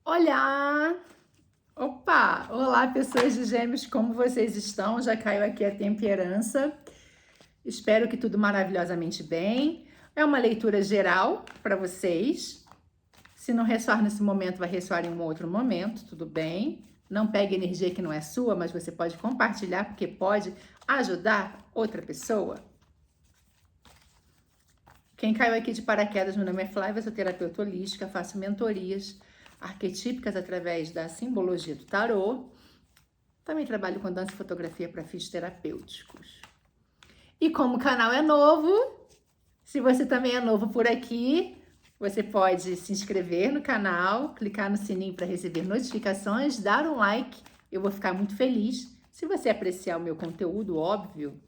Olá! Opa! Olá, pessoas de Gêmeos, como vocês estão? Já caiu aqui a temperança. Espero que tudo maravilhosamente bem. É uma leitura geral para vocês. Se não ressoar nesse momento, vai ressoar em um outro momento, tudo bem? Não pegue energia que não é sua, mas você pode compartilhar porque pode ajudar outra pessoa. Quem caiu aqui de paraquedas, meu nome é Flávia, sou terapeuta holística, faço mentorias arquetípicas através da simbologia do tarô. Também trabalho com dança e fotografia para fins terapêuticos. E como o canal é novo, se você também é novo por aqui, você pode se inscrever no canal, clicar no sininho para receber notificações, dar um like, eu vou ficar muito feliz. Se você apreciar o meu conteúdo, óbvio,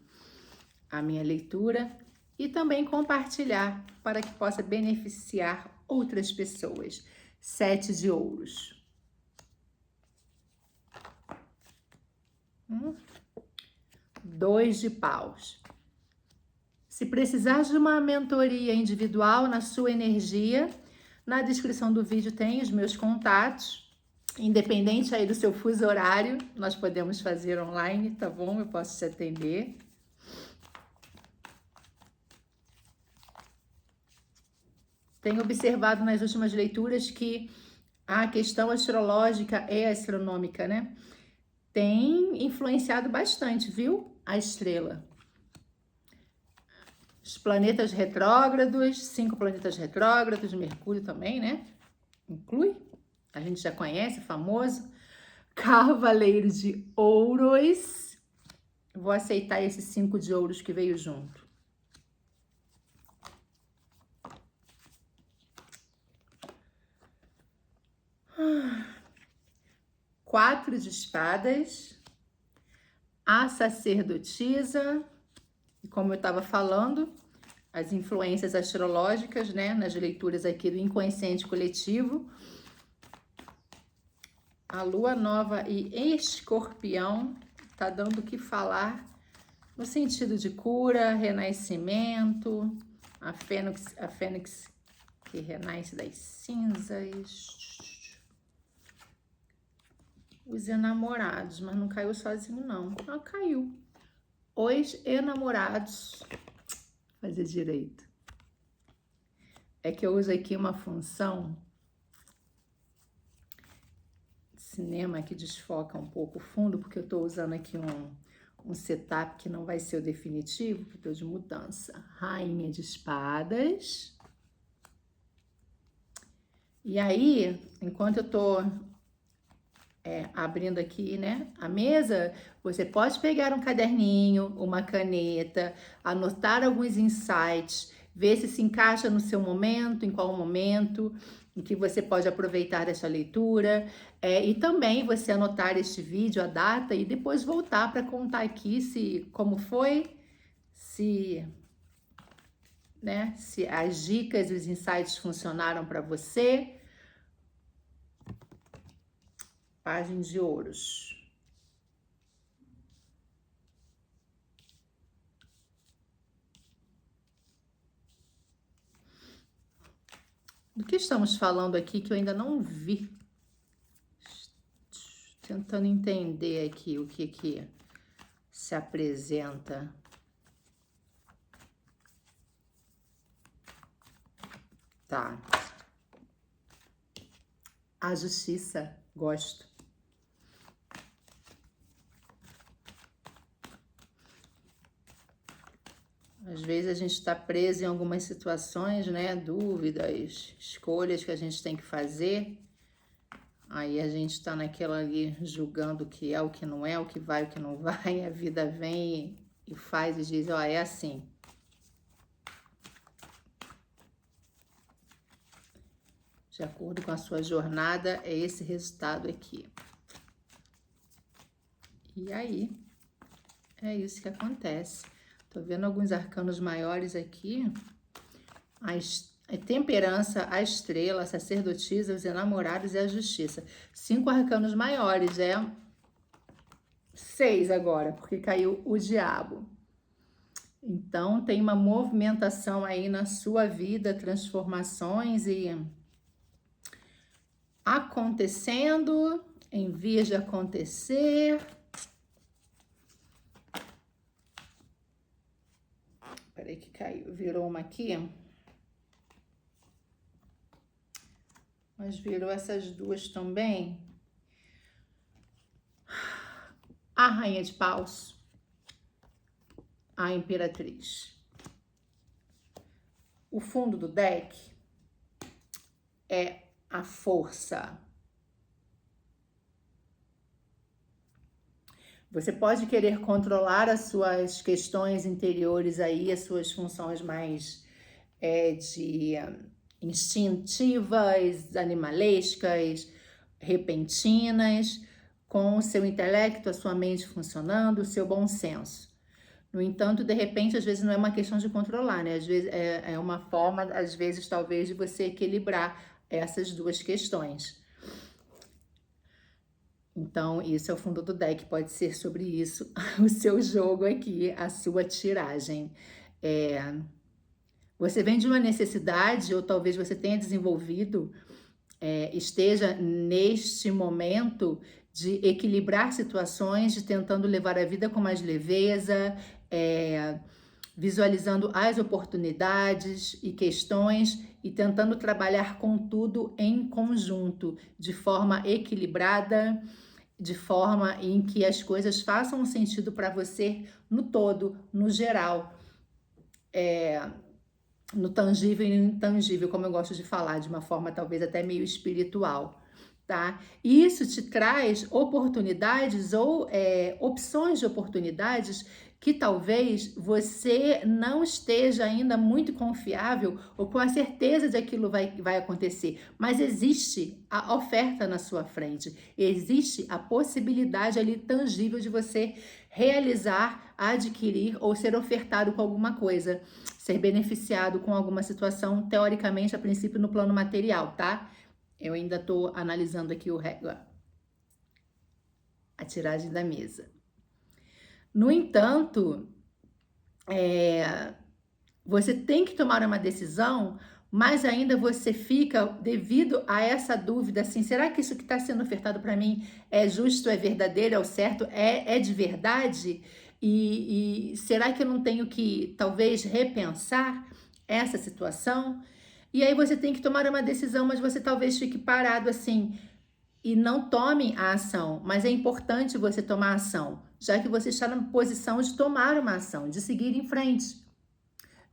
a minha leitura, e também compartilhar para que possa beneficiar outras pessoas. 7 de ouros. 2 de paus. Se precisar de uma mentoria individual na sua energia, na descrição do vídeo tem os meus contatos. Independente aí do seu fuso horário, nós podemos fazer online, tá bom? Eu posso te atender. Tenho observado nas últimas leituras que a questão astrológica e astronômica, né, tem influenciado bastante, viu? A estrela. Os planetas retrógrados, 5 planetas retrógrados, Mercúrio também, né? Inclui. A gente já conhece, famoso. Cavaleiro de Ouros. Vou aceitar esse 5 de ouros que veio junto. 4 de espadas. A sacerdotisa. E como eu estava falando, as influências astrológicas, né? Nas leituras aqui do inconsciente coletivo. A lua nova e escorpião tá dando o que falar no sentido de cura, renascimento, a fênix que renasce das cinzas. Os enamorados, mas não caiu sozinho não. Ah, caiu. Os enamorados. Fazer direito. É que eu uso aqui uma função cinema que desfoca um pouco o fundo, porque eu tô usando aqui um setup que não vai ser o definitivo, porque tô de mudança. Rainha de espadas. E aí, enquanto eu tô abrindo aqui, né, a mesa, você pode pegar um caderninho, uma caneta, anotar alguns insights, ver se encaixa no seu momento, em qual momento, em que você pode aproveitar dessa leitura, e também você anotar este vídeo, a data, e depois voltar para contar aqui como foi, né, se as dicas e os insights funcionaram para você. Página de ouros. Do que estamos falando aqui que eu ainda não vi? Tentando entender aqui o que se apresenta. Tá. A justiça, gosto. Às vezes a gente está preso em algumas situações, né? Dúvidas, escolhas que a gente tem que fazer. Aí a gente está naquela ali julgando o que é, o que não é, o que vai, o que não vai. A vida vem e faz e diz, ó, é assim. De acordo com a sua jornada, é esse resultado aqui. E aí, é isso que acontece. Tô vendo alguns arcanos maiores aqui. A temperança, a estrela, a sacerdotisa, os enamorados e a justiça. 5 arcanos maiores, 6 agora, porque caiu o diabo. Então, tem uma movimentação aí na sua vida, transformações e acontecendo, em vias de acontecer. Peraí que caiu, virou uma aqui. Mas virou essas duas também. A Rainha de Paus, a Imperatriz. O fundo do deck é a força. Você pode querer controlar as suas questões interiores aí, as suas funções mais instintivas, animalescas, repentinas, com o seu intelecto, a sua mente funcionando, o seu bom senso. No entanto, de repente, às vezes não é uma questão de controlar, né? Às vezes é uma forma, às vezes, talvez, de você equilibrar essas duas questões. Então, isso é o fundo do deck, pode ser sobre isso o seu jogo aqui, a sua tiragem. Você vem de uma necessidade, ou talvez você tenha desenvolvido, esteja neste momento de equilibrar situações, de tentando levar a vida com mais leveza, visualizando as oportunidades e questões e tentando trabalhar com tudo em conjunto, de forma equilibrada, de forma em que as coisas façam sentido para você no todo, no geral, no tangível e no intangível, como eu gosto de falar, de uma forma talvez até meio espiritual, tá? E isso te traz oportunidades ou opções de oportunidades que talvez você não esteja ainda muito confiável ou com a certeza de aquilo vai acontecer, mas existe a oferta na sua frente, existe a possibilidade ali tangível de você realizar, adquirir ou ser ofertado com alguma coisa, ser beneficiado com alguma situação, teoricamente, a princípio, no plano material, tá? Eu ainda estou analisando aqui a tiragem da mesa. No entanto, você tem que tomar uma decisão, mas ainda você fica, devido a essa dúvida, assim, será que isso que está sendo ofertado para mim é justo, é verdadeiro, é o certo, é de verdade? E será que eu não tenho que, talvez, repensar essa situação? E aí você tem que tomar uma decisão, mas você talvez fique parado assim e não tome a ação. Mas é importante você tomar ação, já que você está na posição de tomar uma ação, de seguir em frente,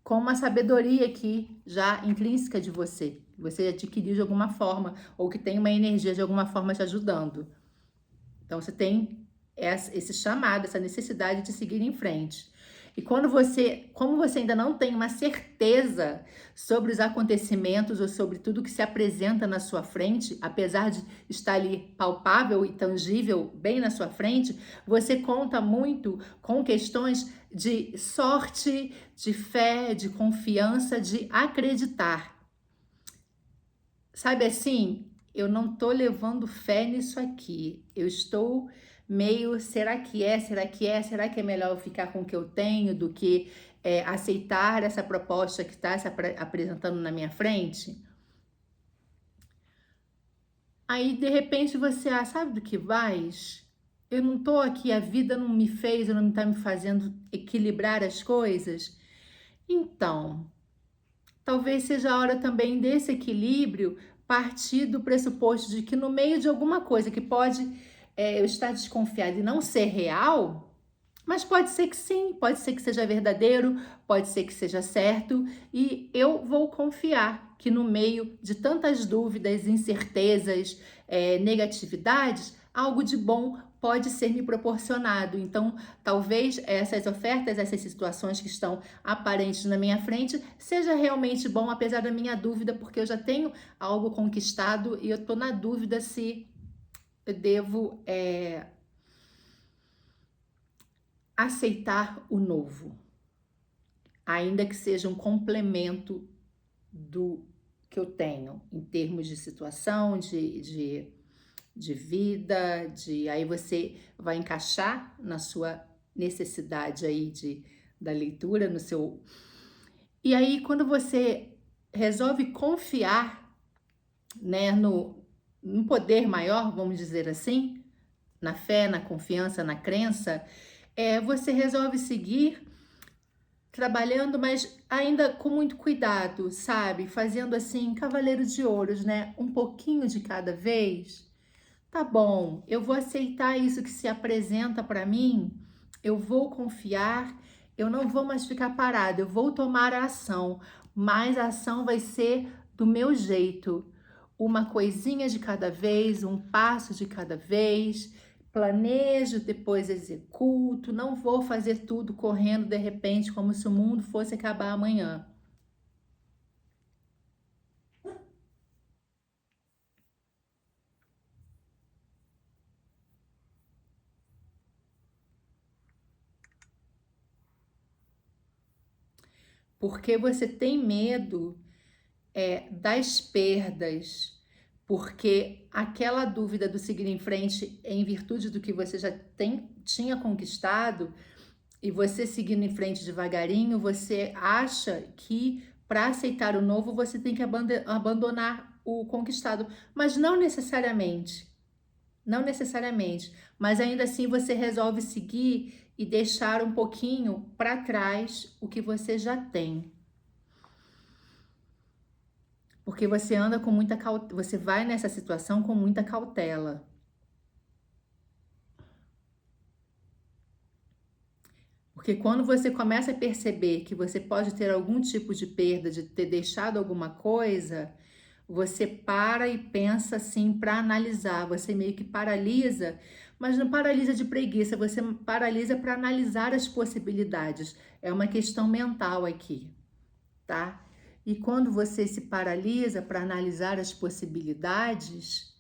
com uma sabedoria aqui já intrínseca de você, que você adquiriu de alguma forma, ou que tem uma energia de alguma forma te ajudando. Então você tem esse chamado, essa necessidade de seguir em frente. E como você ainda não tem uma certeza sobre os acontecimentos ou sobre tudo que se apresenta na sua frente, apesar de estar ali palpável e tangível bem na sua frente, você conta muito com questões de sorte, de fé, de confiança, de acreditar. Sabe assim, eu não tô levando fé nisso aqui. Eu estou meio, será que é? Será que é? Será que é melhor eu ficar com o que eu tenho do que aceitar essa proposta que está se apresentando na minha frente? Aí, de repente, você, sabe do que vais? Eu não tô aqui, a vida não me fez, não está me fazendo equilibrar as coisas. Então, talvez seja a hora também desse equilíbrio partir do pressuposto de que no meio de alguma coisa que pode eu estar desconfiada e não ser real, mas pode ser que sim, pode ser que seja verdadeiro, pode ser que seja certo, e eu vou confiar que no meio de tantas dúvidas, incertezas, negatividades, algo de bom pode ser me proporcionado. Então, talvez essas ofertas, essas situações que estão aparentes na minha frente, seja realmente bom, apesar da minha dúvida, porque eu já tenho algo conquistado e eu estou na dúvida se eu devo aceitar o novo, ainda que seja um complemento do que eu tenho, em termos de situação, de vida, aí você vai encaixar na sua necessidade aí da leitura, no seu... E aí, quando você resolve confiar, né, um poder maior, vamos dizer assim, na fé, na confiança, na crença, você resolve seguir trabalhando, mas ainda com muito cuidado, sabe? Fazendo assim, cavaleiro de ouros, né? Um pouquinho de cada vez. Tá bom, eu vou aceitar isso que se apresenta para mim, eu vou confiar, eu não vou mais ficar parada, eu vou tomar a ação, mas a ação vai ser do meu jeito. Uma coisinha de cada vez, um passo de cada vez, planejo, depois executo, não vou fazer tudo correndo de repente como se o mundo fosse acabar amanhã. Porque você tem medo das perdas, porque aquela dúvida do seguir em frente em virtude do que você já tinha conquistado e você seguindo em frente devagarinho, você acha que para aceitar o novo você tem que abandonar o conquistado, mas não necessariamente. Não necessariamente, mas ainda assim você resolve seguir e deixar um pouquinho para trás o que você já tem. Porque você anda com muita cautela, você vai nessa situação com muita cautela. Porque quando você começa a perceber que você pode ter algum tipo de perda, de ter deixado alguma coisa, você para e pensa assim para analisar. Você meio que paralisa, mas não paralisa de preguiça, você paralisa para analisar as possibilidades. É uma questão mental aqui, tá? E quando você se paralisa para analisar as possibilidades,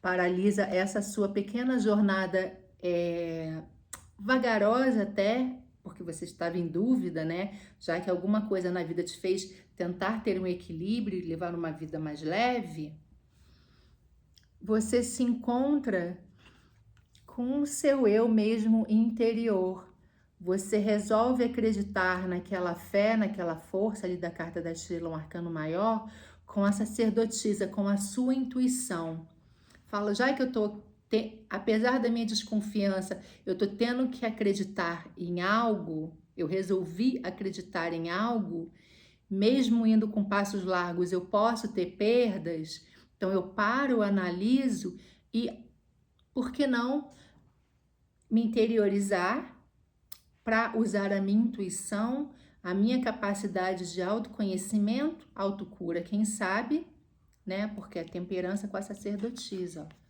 paralisa essa sua pequena jornada vagarosa até, porque você estava em dúvida, né? Já que alguma coisa na vida te fez tentar ter um equilíbrio e levar uma vida mais leve, você se encontra com o seu eu mesmo interior. Você resolve acreditar naquela fé, naquela força ali da carta da estrela, um arcano maior, com a sacerdotisa, com a sua intuição. Fala, já que eu tô, apesar da minha desconfiança, eu tô tendo que acreditar em algo, eu resolvi acreditar em algo, mesmo indo com passos largos, eu posso ter perdas, então eu paro, analiso e, por que não, me interiorizar para usar a minha intuição, a minha capacidade de autoconhecimento, autocura, quem sabe, né? Porque a temperança com a sacerdotisa, ó.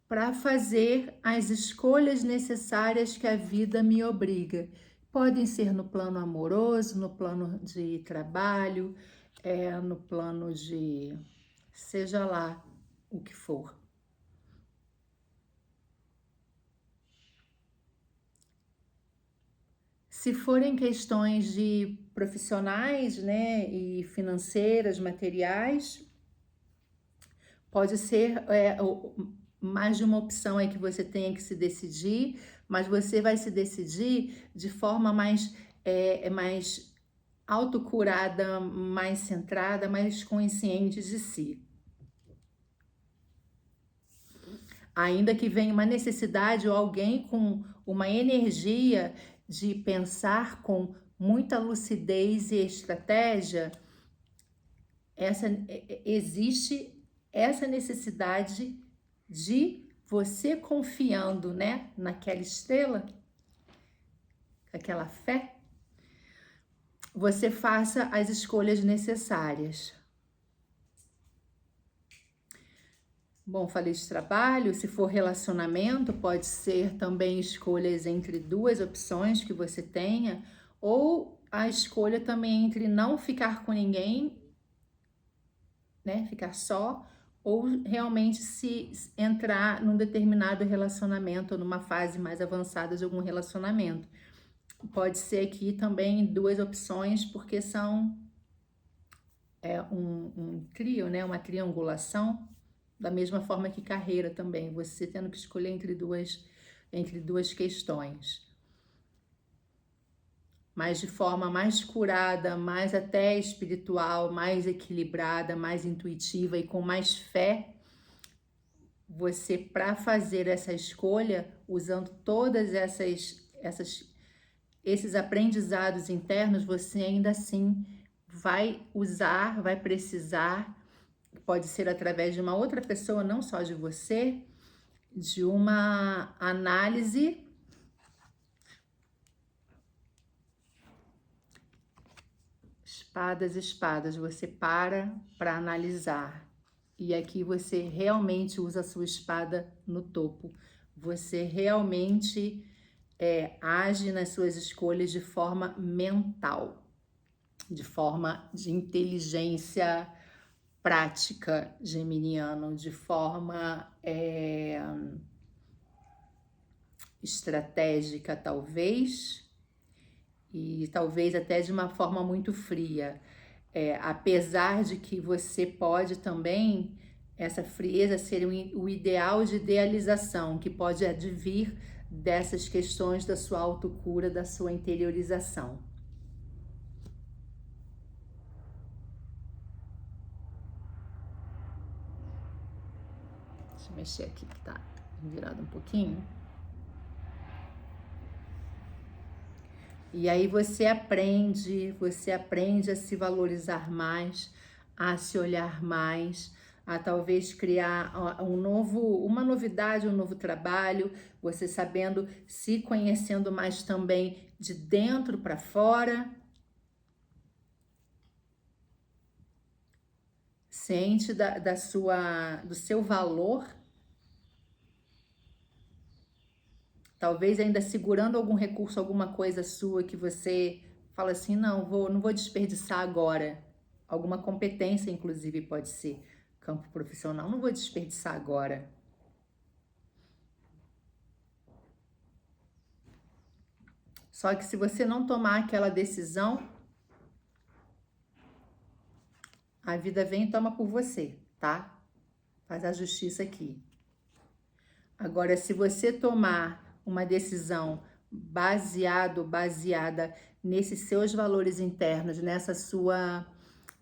Para fazer as escolhas necessárias que a vida me obriga. Podem ser no plano amoroso, no plano de trabalho, no plano de seja lá o que for. Se forem questões de profissionais, né, e financeiras, materiais, pode ser mais de uma opção aí que você tenha que se decidir, mas você vai se decidir de forma mais autocurada, mais centrada, mais consciente de si. Ainda que venha uma necessidade ou alguém com uma energia de pensar com muita lucidez e estratégia, existe essa necessidade de você confiando, né, naquela estrela, aquela fé, você faça as escolhas necessárias. Bom, falei de trabalho, se for relacionamento, pode ser também escolhas entre duas opções que você tenha, ou a escolha também entre não ficar com ninguém, né, ficar só, ou realmente se entrar num determinado relacionamento ou numa fase mais avançada de algum relacionamento. Pode ser aqui também duas opções, porque são um trio, né, uma triangulação, da mesma forma que carreira também, você tendo que escolher entre duas questões. mas de forma mais curada, mais até espiritual, mais equilibrada, mais intuitiva e com mais fé, você, para fazer essa escolha, usando todas esses aprendizados internos, você ainda assim vai usar, vai precisar, pode ser através de uma outra pessoa, não só de você, de uma análise espadas, você para analisar. E aqui você realmente usa a sua espada no topo. Você realmente age nas suas escolhas de forma mental, de forma de inteligência prática, geminiano, de forma estratégica, talvez, e talvez até de uma forma muito fria. Apesar de que você pode também, essa frieza ser o ideal de idealização, que pode advir dessas questões da sua autocura, da sua interiorização. Deixa eu mexer aqui que tá virado um pouquinho. E aí você aprende a se valorizar mais, a se olhar mais, a talvez criar uma novidade, um novo trabalho, você sabendo, se conhecendo mais também de dentro para fora. Ciente do seu valor. Talvez ainda segurando algum recurso, alguma coisa sua que você fala assim, não vou desperdiçar agora. Alguma competência, inclusive, pode ser. Campo profissional, não vou desperdiçar agora. Só que se você não tomar aquela decisão, a vida vem e toma por você, tá? Faz a justiça aqui. Agora, se você tomar uma decisão baseada nesses seus valores internos, nessa sua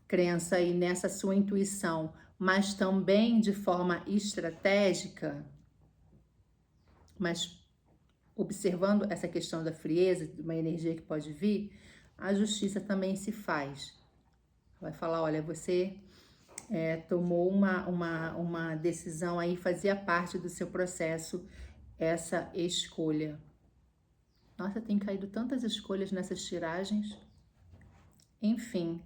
crença e nessa sua intuição, mas também de forma estratégica, mas observando essa questão da frieza, de uma energia que pode vir, a justiça também se faz. Vai falar, olha, você tomou uma decisão aí, fazia parte do seu processo essa escolha. Nossa, tem caído tantas escolhas nessas tiragens. Enfim.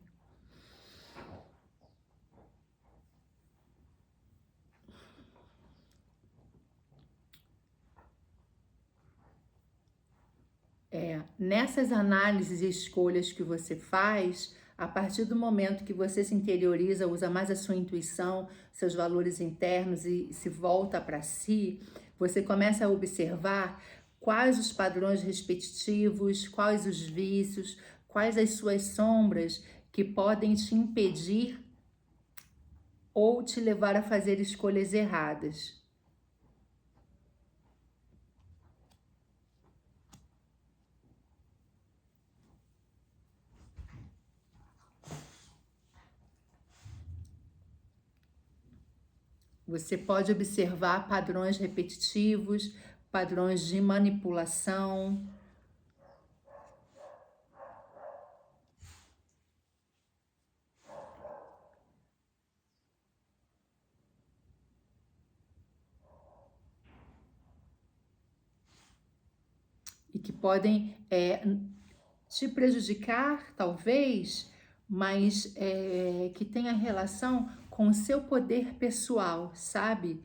Nessas análises e escolhas que você faz, a partir do momento que você se interioriza, usa mais a sua intuição, seus valores internos e se volta para si, você começa a observar quais os padrões repetitivos, quais os vícios, quais as suas sombras que podem te impedir ou te levar a fazer escolhas erradas. Você pode observar padrões repetitivos, padrões de manipulação. E que podem te prejudicar, talvez, mas que tenha relação com o seu poder pessoal, sabe?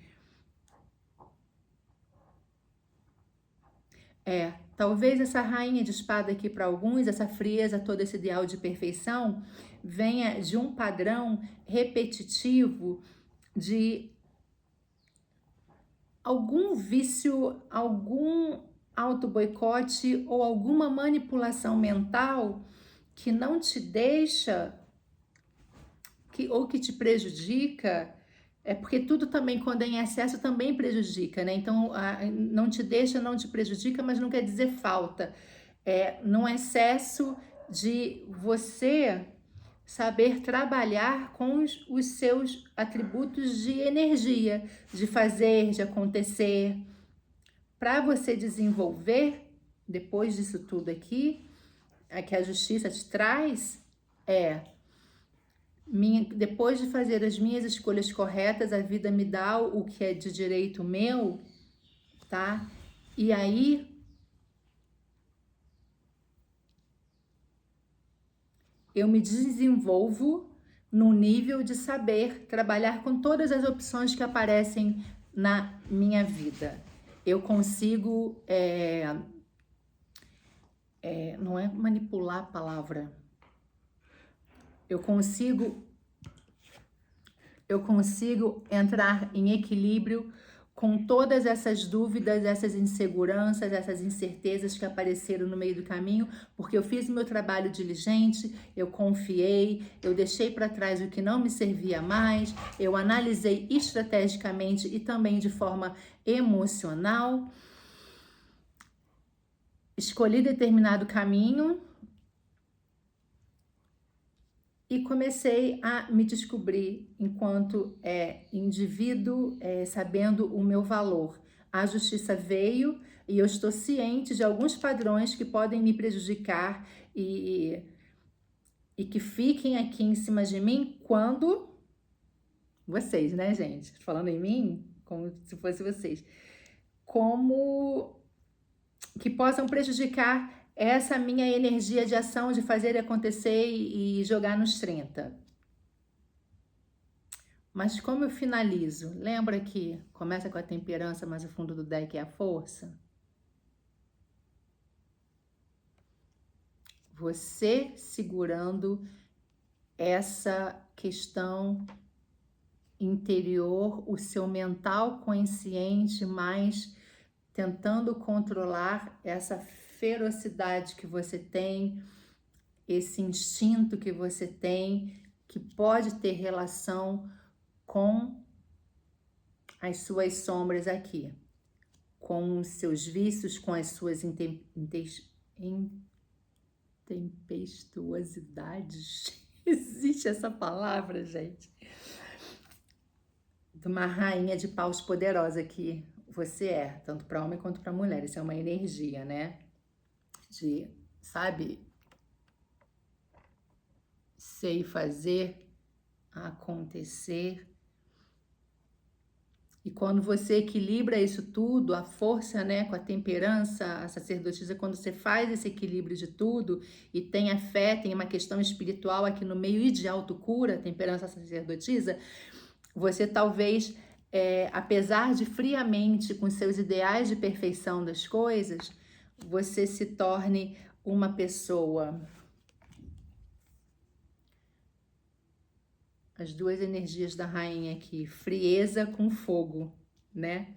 Talvez essa rainha de espada aqui para alguns, essa frieza, todo esse ideal de perfeição, venha de um padrão repetitivo de algum vício, algum auto-boicote ou alguma manipulação mental que não te deixa, ou que te prejudica, porque tudo também, quando é em excesso, também prejudica, né? Então, não te deixa, não te prejudica, mas não quer dizer falta. num excesso de você saber trabalhar com os seus atributos de energia, de fazer, de acontecer, para você desenvolver, depois disso tudo aqui, que a justiça te traz, depois de fazer as minhas escolhas corretas, a vida me dá o que é de direito meu, tá? E aí eu me desenvolvo no nível de saber trabalhar com todas as opções que aparecem na minha vida. Eu consigo, não é manipular a palavra, eu consigo entrar em equilíbrio com todas essas dúvidas, essas inseguranças, essas incertezas que apareceram no meio do caminho, porque eu fiz o meu trabalho diligente, eu confiei, eu deixei para trás o que não me servia mais, eu analisei estrategicamente e também de forma emocional, escolhi determinado caminho e comecei a me descobrir enquanto indivíduo, sabendo o meu valor. A justiça veio e eu estou ciente de alguns padrões que podem me prejudicar e que fiquem aqui em cima de mim quando vocês, né, gente? Falando em mim, como se fosse vocês. Como que possam prejudicar essa minha energia de ação, de fazer acontecer e jogar nos 30. Mas como eu finalizo? Lembra que começa com a temperança, mas o fundo do deck é a força? Você segurando essa questão interior, o seu mental consciente, mas tentando controlar essa ferocidade que você tem, esse instinto que você tem, que pode ter relação com as suas sombras aqui, com os seus vícios, com as suas intempestuosidades. Existe essa palavra, gente? De uma rainha de paus poderosa que você é, tanto para homem quanto para mulher. Isso é uma energia, né? De, sabe, sei fazer acontecer. E quando você equilibra isso tudo, a força, né, com a temperança, a sacerdotisa, quando você faz esse equilíbrio de tudo e tem a fé, tem uma questão espiritual aqui no meio e de autocura, temperança, sacerdotisa, você talvez, apesar de friamente com seus ideais de perfeição das coisas, você se torne uma pessoa. As duas energias da rainha aqui, frieza com fogo, né?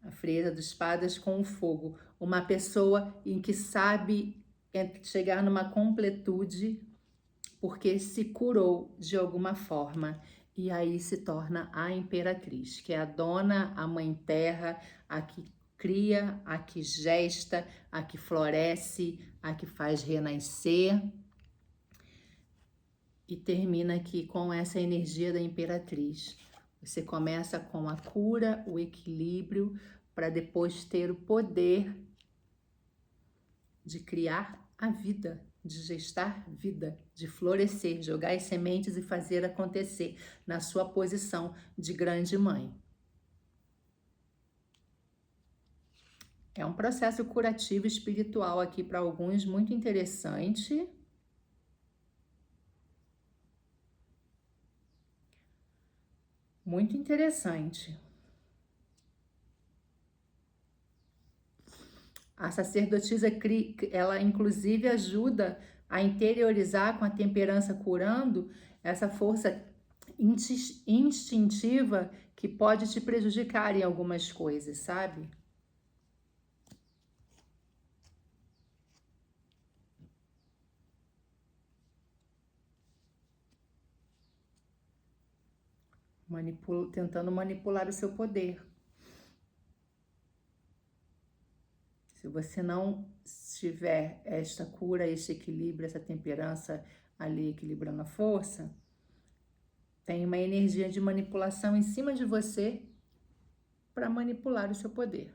A frieza dos espadas com o fogo. Uma pessoa em que sabe chegar numa completude porque se curou de alguma forma. E aí se torna a imperatriz, que é a dona, a mãe terra, a que cria, a que gesta, a que floresce, a que faz renascer. E termina aqui com essa energia da imperatriz. Você começa com a cura, o equilíbrio, para depois ter o poder de criar a vida, de gestar vida, de florescer, jogar as sementes e fazer acontecer na sua posição de grande mãe. É um processo curativo espiritual aqui para alguns muito interessante. Muito interessante. A sacerdotisa, ela inclusive ajuda a interiorizar com a temperança curando essa força instintiva que pode te prejudicar em algumas coisas, sabe? Tentando manipular o seu poder. Se você não tiver esta cura, este equilíbrio, essa temperança ali equilibrando a força, tem uma energia de manipulação em cima de você para manipular o seu poder.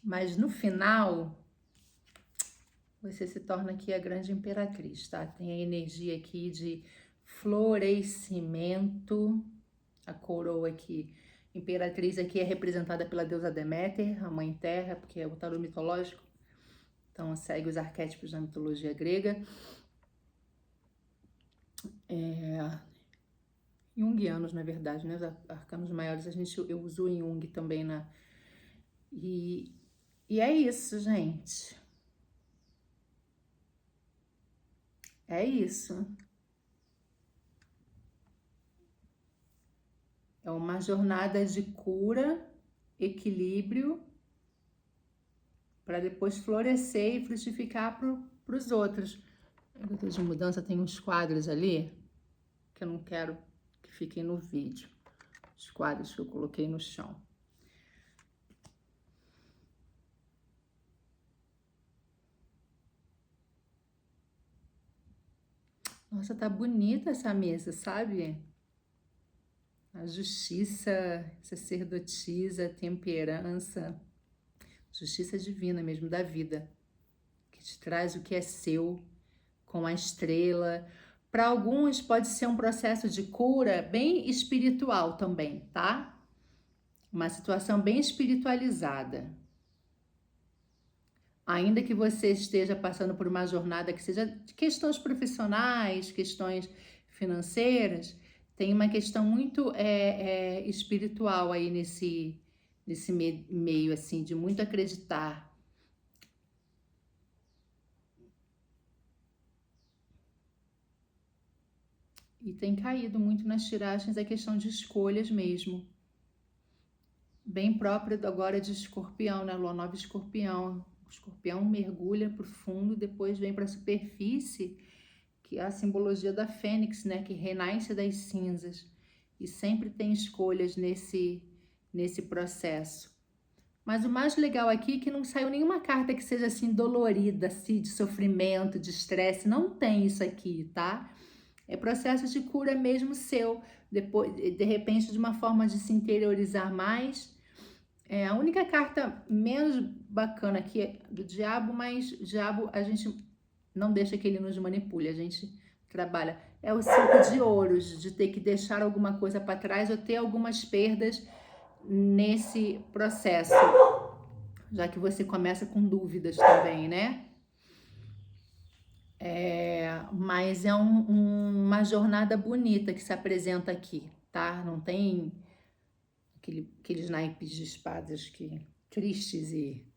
Mas no final, você se torna aqui a grande imperatriz, tá? Tem a energia aqui de florescimento, a coroa aqui. Imperatriz aqui é representada pela deusa Deméter, a mãe terra, porque é o tarô mitológico. Então, segue os arquétipos da mitologia grega. Jungianos, na verdade, né? Os arcanos maiores, eu uso em Jung também, né? E é isso, gente. É isso. É uma jornada de cura, equilíbrio, para depois florescer e frutificar para os outros. Eu tô de mudança, tem uns quadros ali que eu não quero que fiquem no vídeo. Os quadros que eu coloquei no chão. Nossa, tá bonita essa mesa, sabe? A justiça, sacerdotisa, temperança, justiça divina mesmo da vida, que te traz o que é seu, com a estrela. Para alguns pode ser um processo de cura bem espiritual também, tá? Uma situação bem espiritualizada. Ainda que você esteja passando por uma jornada que seja de questões profissionais, questões financeiras, tem uma questão muito espiritual aí nesse meio, assim, de muito acreditar. E tem caído muito nas tiragens a questão de escolhas mesmo. Bem próprio agora de Escorpião, né? Lua nova Escorpião. O Escorpião mergulha profundo, depois vem para a superfície, que é a simbologia da fênix, né? Que renasce das cinzas. E sempre tem escolhas nesse processo. Mas o mais legal aqui é que não saiu nenhuma carta que seja assim dolorida, assim, de sofrimento, de estresse. Não tem isso aqui, tá? É processo de cura mesmo seu, depois, de repente, de uma forma de se interiorizar mais. A única carta menos bacana aqui é do diabo, mas o diabo a gente não deixa que ele nos manipule, a gente trabalha. É o 5 de ouros, de ter que deixar alguma coisa para trás ou ter algumas perdas nesse processo, já que você começa com dúvidas também, né? Mas é uma jornada bonita que se apresenta aqui, tá? Não tem aqueles naipes de espadas que tristes e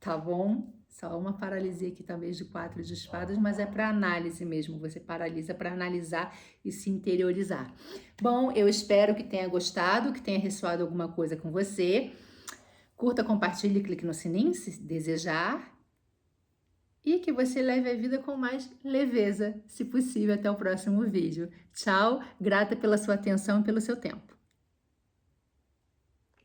tá bom? Só uma paralisia aqui talvez de 4 de espadas, mas é para análise mesmo, você paralisa para analisar e se interiorizar. Bom, eu espero que tenha gostado, que tenha ressoado alguma coisa com você. Curta, compartilhe, clique no sininho se desejar. E que você leve a vida com mais leveza, se possível. Até o próximo vídeo. Tchau, grata pela sua atenção e pelo seu tempo.